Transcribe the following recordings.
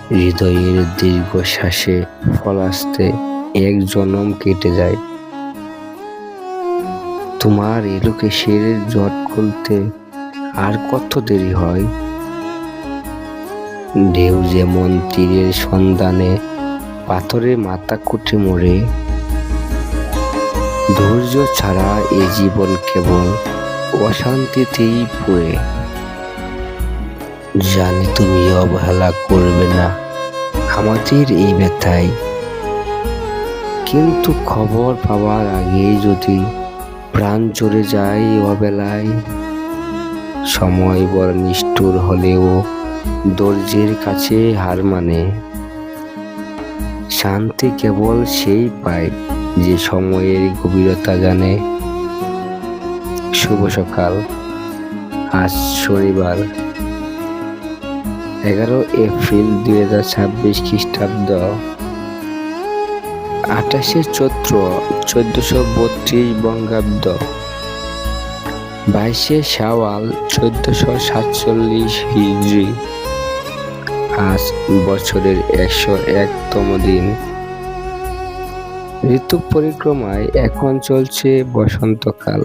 হৃদয়ের দীর্ঘশ্বাসে ফলাস্তে এক জনম কেটে যায়। তোমার এলোকেশের জট খুলতে আর কত দেরি হয়? ঢেউ যেমন তীরের সন্ধানে পাথরে মাথা কুটে মরে, ধৈর্য ছাড়া এ জীবন কেবল অশান্তিতেই পুড়ে। জানি তুমি অবহেলা করবে না আমাদের এই ব্যথায়, কিন্তু খবর পাওয়ার আগেই যদি প্রাণ চলে যায় অবেলায়, সময় বড় নিষ্ঠুর হলেও ধৈর্যের কাছে হার মানে। শান্তি কেবল সেই পায় যে সময়ের গভীরতা জানে। শুভ সকাল। আজ শনিবার 11 এপ্রিল 2026 খ্রিস্টাব্দ, 28শে চৈত্র 1432 বঙ্গাব্দ, 22শে শাওয়াল 1447 হিজরি। আজ বছরের 101তম দিন। ঋতু পরিক্রমায় এখন চলছে বসন্তকাল।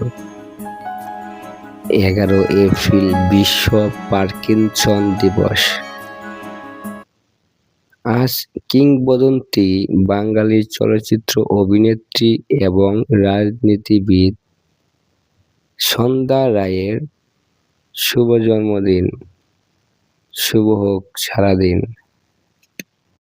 11 এপ্রিল বিশ্ব পার্কিনসন দিবস। আজ কিংবদন্তি বাঙালি চলচ্চিত্র অভিনেত্রী এবং রাজনীতিবিদ সন্ধ্যা রায়ের শুভ জন্মদিন। শুভ হোক সারাদিন।